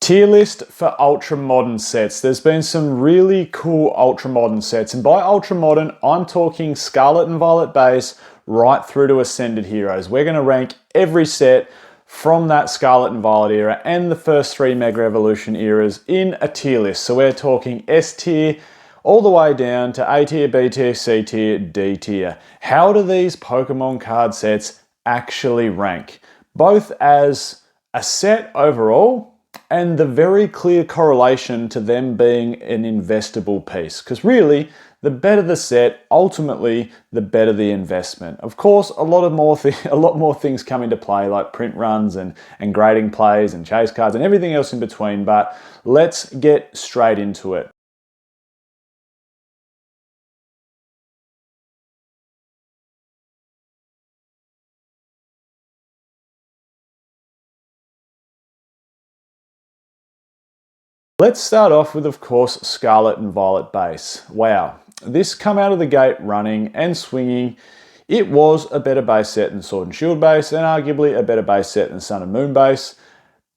Tier list for ultra modern sets. There's been some really cool ultra modern sets, and by ultra modern, I'm talking Scarlet and Violet base right through to Ascended Heroes. We're going to rank every set from that Scarlet and Violet era and the first three Mega Evolution eras in a tier list. So we're talking S tier all the way down to A tier, B tier, C tier, D tier. How do these Pokemon card sets actually rank? Both as a set overall, and the very clear correlation to them being an investable piece. Because really, the better the set, ultimately, the better the investment. Of course, a lot more things come into play, like print runs and grading plays and chase cards and everything else in between, but let's get straight into it. Let's start off with, of course, Scarlet and Violet base. Wow, this come out of the gate running and swinging. It was a better base set than Sword and Shield base, and arguably a better base set than Sun and Moon base,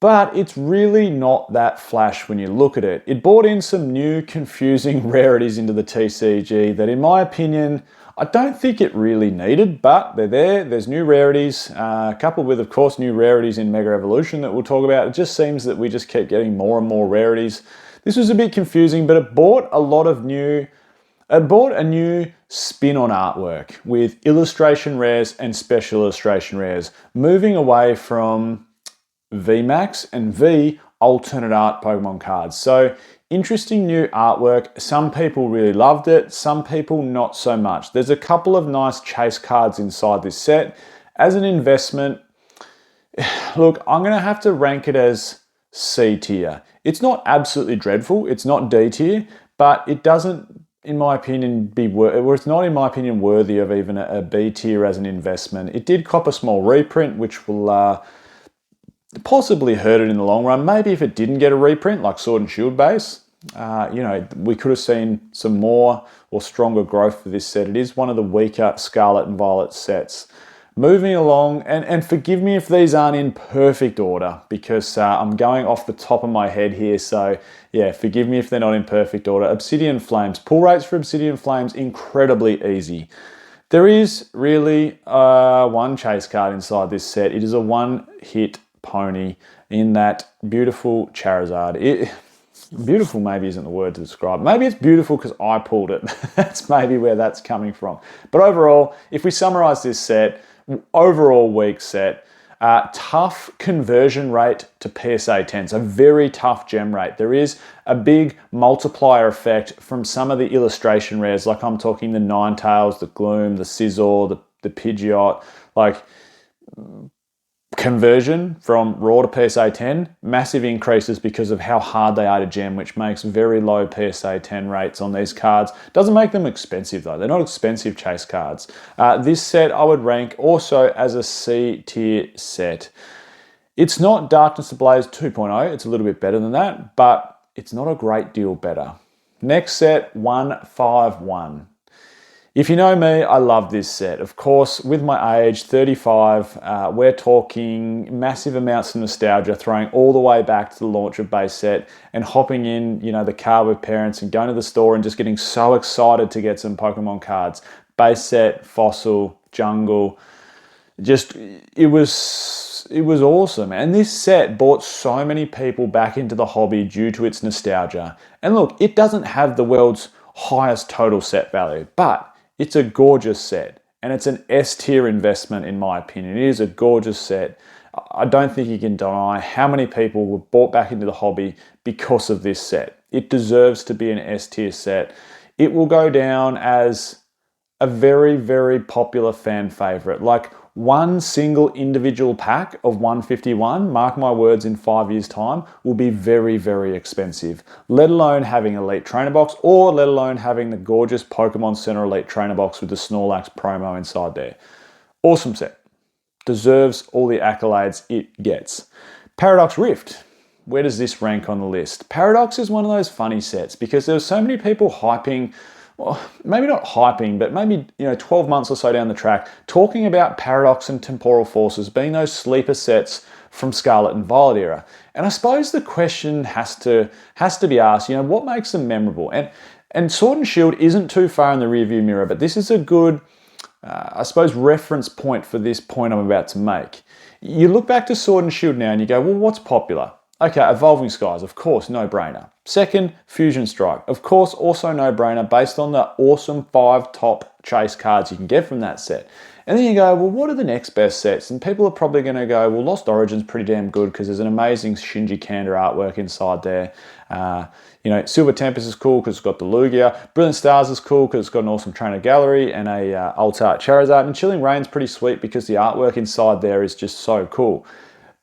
but it's really not that flash when you look at it. It brought in some new confusing rarities into the TCG that, in my opinion, I don't think it really needed, but they're there. There's new rarities, coupled with, of course, new rarities in Mega Evolution that we'll talk about. It just seems that we just keep getting more and more rarities. This was a bit confusing, but it brought a new spin on artwork with illustration rares and special illustration rares, moving away from VMAX and V alternate art Pokemon cards. So interesting new artwork. Some people really loved it, some people not so much. There's a couple of nice chase cards inside this set. As an investment, look, I'm going to have to rank it as C tier. It's not absolutely dreadful, it's not D tier, but it doesn't, in my opinion, it's not, in my opinion, worthy of even a B tier as an investment. It did cop a small reprint, which will possibly hurt it in the long run. Maybe if it didn't get a reprint like Sword and Shield base, we could have seen some more or stronger growth for this set. It is one of the weaker Scarlet and Violet sets. Moving along, and forgive me if these aren't in perfect order, because I'm going off the top of my head here, so yeah, forgive me if they're not in perfect order. Obsidian Flames. Pull rates for Obsidian Flames, incredibly easy. There is really one chase card inside this set. It is a one-hit pony in that beautiful Charizard. Beautiful maybe isn't the word to describe. Maybe it's beautiful because I pulled it. That's maybe where that's coming from. But overall, if we summarize this set, overall weak set, tough conversion rate to PSA 10, so very tough gem rate. There is a big multiplier effect from some of the illustration rares, like I'm talking the Ninetales, the Gloom, the Scizor, the Pidgeot, like conversion from raw to PSA 10, massive increases because of how hard they are to gem, which makes very low PSA 10 rates on these cards. Doesn't make them expensive though. They're not expensive chase cards. This set I would rank also as a C tier set. It's not Darkness Ablaze 2.0. It's a little bit better than that, but it's not a great deal better. Next set, 151. If you know me, I love this set. Of course, with my age, 35, we're talking massive amounts of nostalgia, throwing all the way back to the launch of base set and hopping in, the car with parents and going to the store and just getting so excited to get some Pokemon cards. Base set, Fossil, Jungle, it was awesome. And this set brought so many people back into the hobby due to its nostalgia. And look, it doesn't have the world's highest total set value, but it's a gorgeous set, and it's an S tier investment in my opinion. It is a gorgeous set. I don't think you can deny how many people were brought back into the hobby because of this set. It deserves to be an S tier set. It will go down as a very, very popular fan favorite. Like one single individual pack of 151, mark my words, in 5 years' time, will be very, very expensive. Let alone having Elite Trainer Box, or let alone having the gorgeous Pokemon Center Elite Trainer Box with the Snorlax promo inside there. Awesome set. Deserves all the accolades it gets. Paradox Rift. Where does this rank on the list? Paradox is one of those funny sets because there were so many people hyping well, maybe not hyping, but maybe 12 months or so down the track, talking about Paradox and Temporal Forces being those sleeper sets from Scarlet and Violet era. And I suppose the question has to be asked, what makes them memorable? And Sword and Shield isn't too far in the rearview mirror, but this is a good, I suppose, reference point for this point I'm about to make. You look back to Sword and Shield now and you go, well, what's popular? Okay, Evolving Skies, of course, no-brainer. Second, Fusion Strike, of course, also no-brainer based on the awesome 5 top chase cards you can get from that set. And then you go, well, what are the next best sets? And people are probably going to go, well, Lost Origin's pretty damn good because there's an amazing Shinji Kanda artwork inside there. Silver Tempest is cool because it's got the Lugia. Brilliant Stars is cool because it's got an awesome trainer gallery and a alt-art Charizard. And Chilling Reign's pretty sweet because the artwork inside there is just so cool.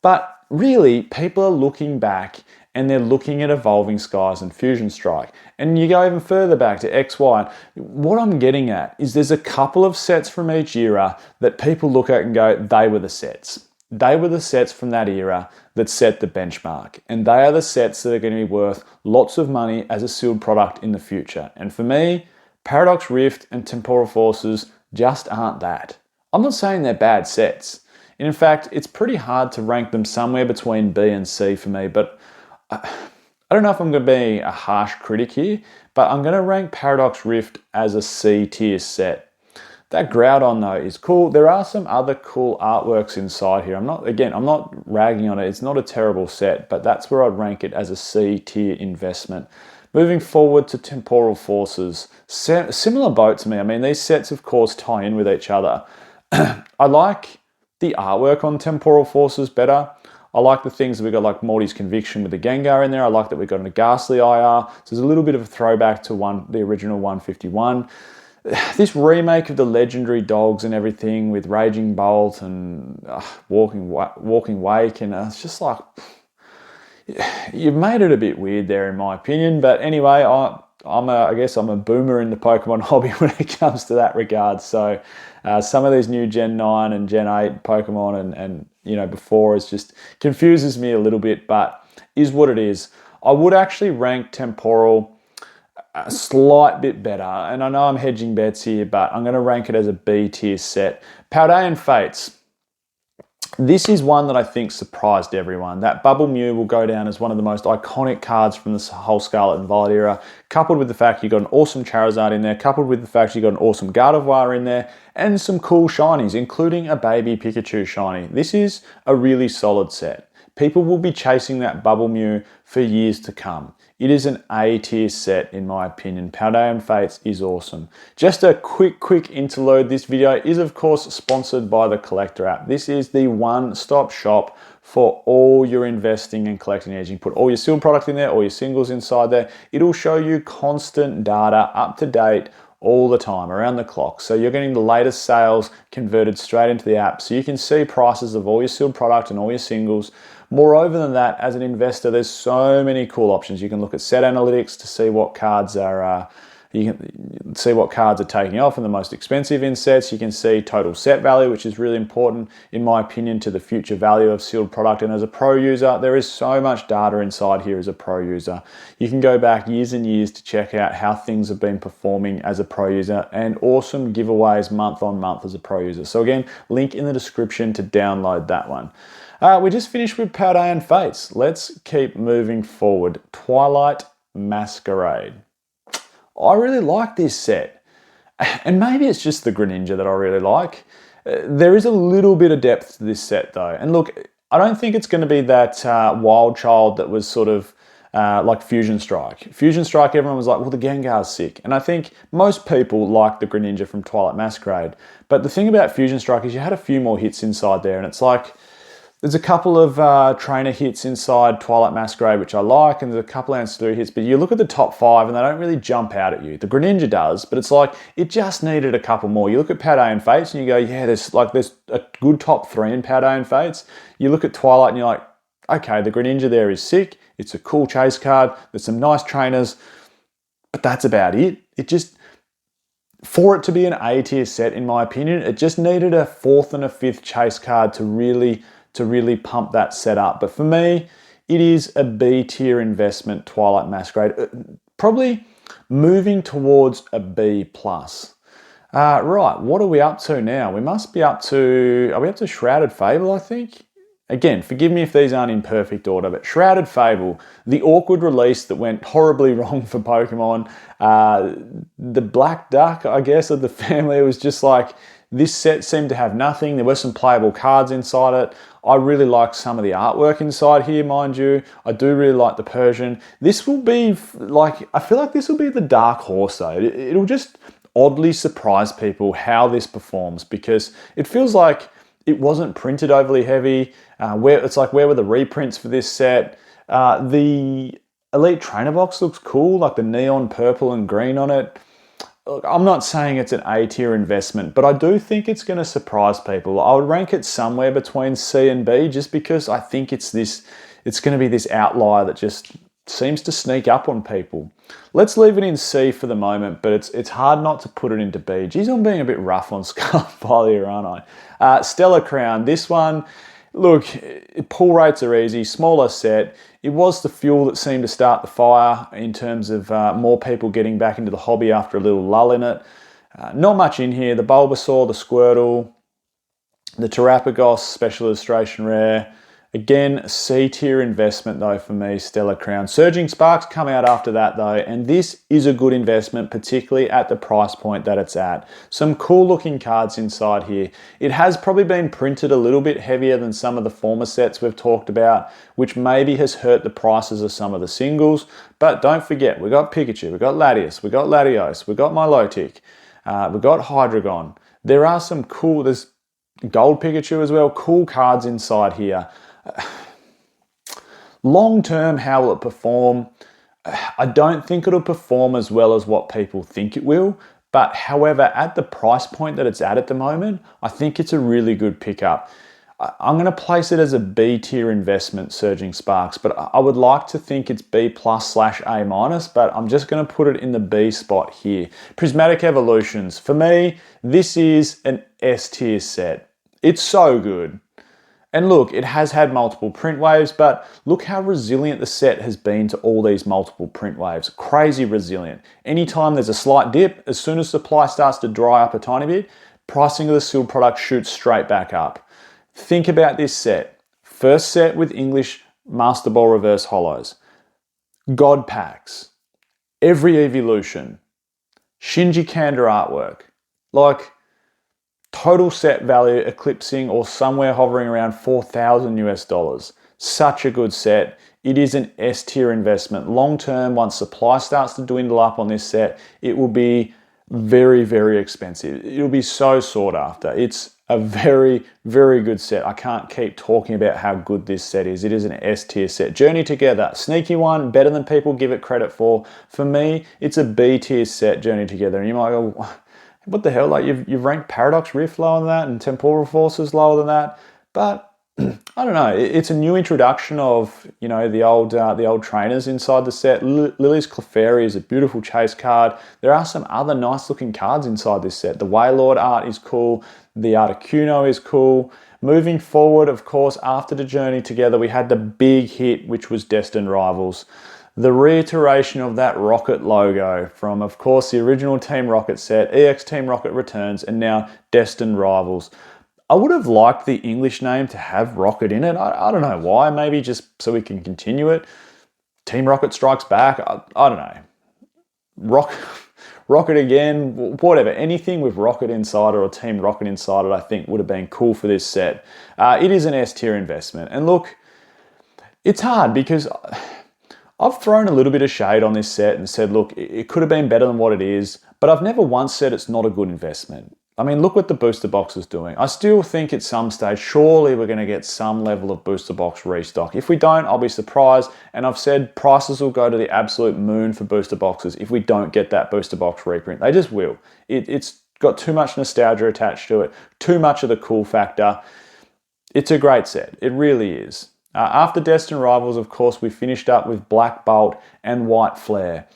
But really, people are looking back and they're looking at Evolving Skies and Fusion Strike. And you go even further back to XY. What I'm getting at is there's a couple of sets from each era that people look at and go, they were the sets. They were the sets from that era that set the benchmark. And they are the sets that are going to be worth lots of money as a sealed product in the future. And for me, Paradox Rift and Temporal Forces just aren't that. I'm not saying they're bad sets. And in fact, it's pretty hard to rank them somewhere between B and C for me, but I don't know if I'm going to be a harsh critic here, but I'm going to rank Paradox Rift as a C tier set. That Groudon though is cool. There are some other cool artworks inside here. I'm not ragging on it. It's not a terrible set, but that's where I'd rank it as a C tier investment. Moving forward to Temporal Forces, similar boat to me. I mean, these sets of course tie in with each other. I like the artwork on Temporal Forces better. I like the things that we got like Morty's Conviction with the Gengar in there. I like that we got a Ghastly IR. So there's a little bit of a throwback to the original 151. This remake of the legendary dogs and everything with Raging Bolt and Walking Wake, and it's just like, you've made it a bit weird there in my opinion. But anyway, I guess I'm a boomer in the Pokemon hobby when it comes to that regard. So some of these new Gen 9 and Gen 8 Pokemon and before is just confuses me a little bit, but is what it is. I would actually rank Temporal a slight bit better, and I know I'm hedging bets here, but I'm going to rank it as a B tier set. Paldean Fates. This is one that I think surprised everyone. That Bubble Mew will go down as one of the most iconic cards from this whole Scarlet and Violet era, coupled with the fact you've got an awesome Charizard in there, coupled with the fact you've got an awesome Gardevoir in there, and some cool shinies, including a baby Pikachu shiny. This is a really solid set. People will be chasing that Bubble Mew for years to come. It is an A tier set in my opinion. Paldean Fates is awesome. Just a quick interlude. This video is of course sponsored by the Collector app. This is the one-stop shop for all your investing and collecting needs. You can put all your sealed product in there, all your singles inside there. It'll show you constant data, up to date, all the time, around the clock. So you're getting the latest sales converted straight into the app. So you can see prices of all your sealed product and all your singles. Moreover than that, as an investor, there's so many cool options. You can look at set analytics to see what cards are, you can see what cards are taking off and the most expensive in sets. You can see total set value, which is really important, in my opinion, to the future value of sealed product. And as a pro user, there is so much data inside here as a pro user. You can go back years and years to check out how things have been performing as a pro user, and awesome giveaways month on month as a pro user. So again, link in the description to download that one. We just finished with Paldean Fates. Let's keep moving forward. Twilight Masquerade. I really like this set. And maybe it's just the Greninja that I really like. There is a little bit of depth to this set though. And look, I don't think it's going to be that wild child that was sort of like Fusion Strike. Fusion Strike, everyone was like, well, the Gengar's sick. And I think most people like the Greninja from Twilight Masquerade. But the thing about Fusion Strike is you had a few more hits inside there, and it's like, there's a couple of trainer hits inside Twilight Masquerade, which I like, and there's a couple of ancillary hits, but you look at the top 5 and they don't really jump out at you. The Greninja does, but it's like, it just needed a couple more. You look at Paldean Fates and you go, yeah, there's a good top 3 in Paldean Fates. You look at Twilight and you're like, okay, the Greninja there is sick. It's a cool chase card. There's some nice trainers, but that's about it. It just, for it to be an A tier set, in my opinion, it just needed a 4th and a 5th chase card to really pump that set up. But for me, it is a B tier investment, Twilight Masquerade. Probably moving towards a B+. Right, what are we up to now? We must be up to, are we up to Shrouded Fable, I think? Again, forgive me if these aren't in perfect order, but Shrouded Fable, the awkward release that went horribly wrong for Pokemon, the Black Duck, I guess, of the family, it was just like, this set seemed to have nothing. There were some playable cards inside it. I really like some of the artwork inside here, mind you. I do really like the Persian. This will be like, I feel like this will be the dark horse though. It'll just oddly surprise people how this performs, because it feels like it wasn't printed overly heavy. Where were the reprints for this set? The Elite Trainer box looks cool, like the neon purple and green on it. Look, I'm not saying it's an A-tier investment, but I do think it's going to surprise people. I would rank it somewhere between C and B, just because I think it's going to be this outlier that just seems to sneak up on people. Let's leave it in C for the moment, but it's hard not to put it into B. Geez, I'm being a bit rough on Scarlet and Violet here, aren't I? Stellar Crown, this one, look, pull rates are easy, smaller set. It was the fuel that seemed to start the fire in terms of more people getting back into the hobby after a little lull in it. Not much in here. The Bulbasaur, the Squirtle, the Terapagos Special Illustration Rare. Again, C-tier investment though for me, Stellar Crown. Surging Sparks come out after that though, and this is a good investment, particularly at the price point that it's at. Some cool looking cards inside here. It has probably been printed a little bit heavier than some of the former sets we've talked about, which maybe has hurt the prices of some of the singles. But don't forget, we got Pikachu, we got Latios, we got Latios, we got Milotic, we got Hydreigon. There are some cool, there's Gold Pikachu as well, cool cards inside here. Long term, how will it perform? I don't think it'll perform as well as what people think it will, but however, at the price point that it's at the moment, I think it's a really good pickup. I'm going to place it as a B tier investment, Surging Sparks, but I would like to think it's B+/A-, but I'm just going to put it in the B spot here. Prismatic Evolutions, for me, this is an S tier set. It's so good. And look, it has had multiple print waves, but look how resilient the set has been to all these multiple print waves. Crazy resilient. Anytime there's a slight dip, as soon as supply starts to dry up a tiny bit, pricing of the sealed product shoots straight back up. Think about this set. First set with English Master Ball Reverse Holos. God Packs. Every evolution. Shinji Kanda artwork. Like, total set value eclipsing or somewhere hovering around $4,000 US. Such a good set. It is an S tier investment. Long term, once supply starts to dwindle up on this set, it will be very, very expensive. It'll be so sought after. It's a very, very good set. I can't keep talking about how good this set is. It is an S tier set. Journey Together, sneaky one, better than people give it credit for. For me, it's a B tier set, Journey Together. And you might go, what the hell, like you've ranked Paradox Rift lower than that and Temporal Forces lower than that, but I don't know, it's a new introduction of, you know, the old trainers inside the set. Lily's Clefairy is a beautiful chase card. There are some other nice looking cards inside this set. The Wailord art is cool, the Articuno is cool. Moving forward, of course, after the Journey Together, we had the big hit, which was Destined Rivals. The reiteration of that Rocket logo from, of course, the original Team Rocket set, EX Team Rocket returns, and now Destined Rivals. I would have liked the English name to have Rocket in it. I don't know why, maybe just so we can continue it. Team Rocket Strikes Back, I don't know. Rocket again, whatever. Anything with Rocket inside or Team Rocket inside it, I think would have been cool for this set. It is an S tier investment. And look, it's hard because I've thrown a little bit of shade on this set and said, look, it could have been better than what it is, but I've never once said it's not a good investment. I mean, look what the booster box is doing. I still think at some stage, surely we're going to get some level of booster box restock. If we don't, I'll be surprised. And I've said prices will go to the absolute moon for booster boxes if we don't get that booster box reprint. They just will. It's got too much nostalgia attached to it, too much of the cool factor. It's a great set. It really is. After Destined Rivals, of course, we finished up with Black Bolt and White Flare.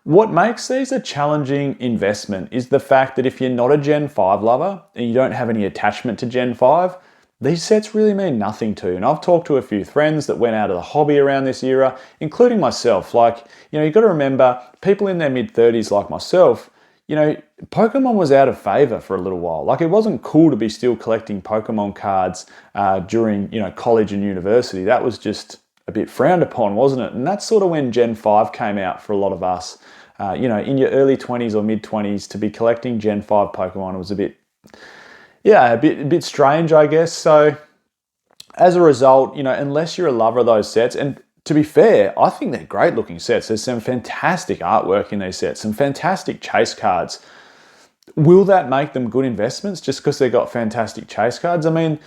What makes these a challenging investment is the fact that if you're not a Gen 5 lover and you don't have any attachment to Gen 5, these sets really mean nothing to you. And I've talked to a few friends that went out of the hobby around this era, including myself. Like, you've got to remember, people in their mid-30s like myself, Pokemon was out of favor for a little while. Like, it wasn't cool to be still collecting Pokemon cards during, college and university. That was just a bit frowned upon, wasn't it? And that's sort of when Gen 5 came out for a lot of us. In your early 20s or mid-20s, to be collecting Gen 5 Pokemon was a bit strange, I guess. So as a result, unless you're a lover of those sets, and to be fair, I think they're great looking sets. There's some fantastic artwork in these sets, some fantastic chase cards. Will that make them good investments just because they've got fantastic chase cards? I mean,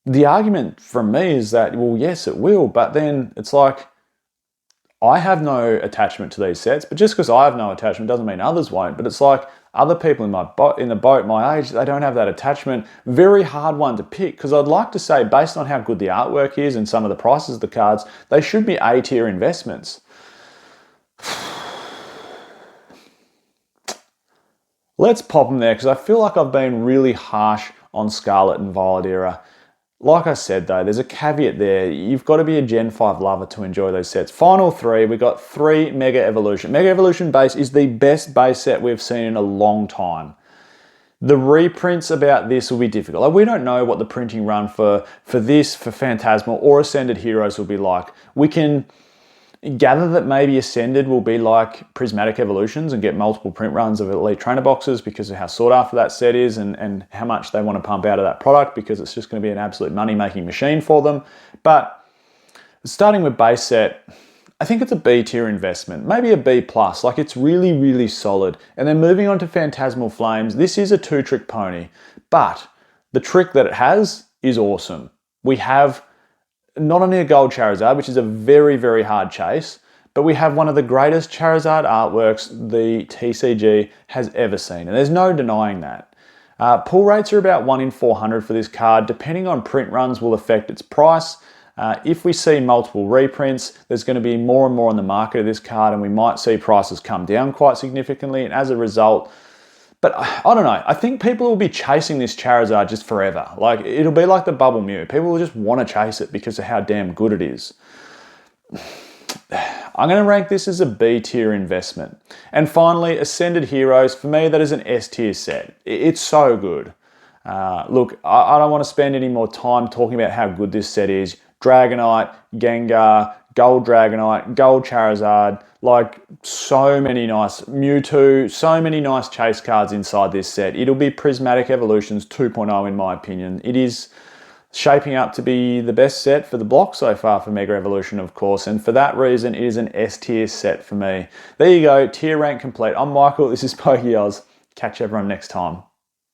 the argument from me is that, well, yes, it will, but then it's like, I have no attachment to these sets, but just because I have no attachment doesn't mean others won't. But it's like other people in the boat my age, they don't have that attachment. Very hard one to pick, because I'd like to say, based on how good the artwork is and some of the prices of the cards, they should be A-tier investments. Let's pop them there, because I feel like I've been really harsh on Scarlet and Violet era. Like I said though, there's a caveat there. You've got to be a Gen 5 lover to enjoy those sets. Final three, we got 3 Mega Evolution. Mega Evolution base is the best base set we've seen in a long time. The reprints about this will be difficult. Like, we don't know what the printing run for this, for Phantasmal or Ascended Heroes will be like. We can gather that maybe Ascended will be like Prismatic Evolutions and get multiple print runs of Elite Trainer boxes because of how sought after that set is and how much they want to pump out of that product, because it's just going to be an absolute money-making machine for them. But starting with base set, I think it's a B tier investment, maybe a B plus. Like, it's really, really solid. And then moving on to Phantasmal Flames, this is a 2-trick pony, but the trick that it has is awesome. We have not only a gold Charizard, which is a very, very hard chase, but we have one of the greatest Charizard artworks the TCG has ever seen, and there's no denying that. Pull rates are about 1 in 400 for this card. Depending on print runs will affect its price. If we see multiple reprints, there's going to be more and more on the market of this card, and we might see prices come down quite significantly, and as a result, but I don't know, I think people will be chasing this Charizard just forever. Like, it'll be like the Bubble Mew. People will just want to chase it because of how damn good it is. I'm going to rank this as a B tier investment. And finally, Ascended Heroes, for me, that is an S tier set. It's so good. Look, I don't want to spend any more time talking about how good this set is. Dragonite, Gengar, Gold Dragonite, Gold Charizard, like, so many nice Mewtwo, so many nice chase cards inside this set. It'll be Prismatic Evolutions 2.0 in my opinion. It is shaping up to be the best set for the block so far for Mega Evolution, of course, and for that reason, it is an S tier set for me. There you go, tier rank complete. I'm Michael, this is PokeOz. Catch everyone next time.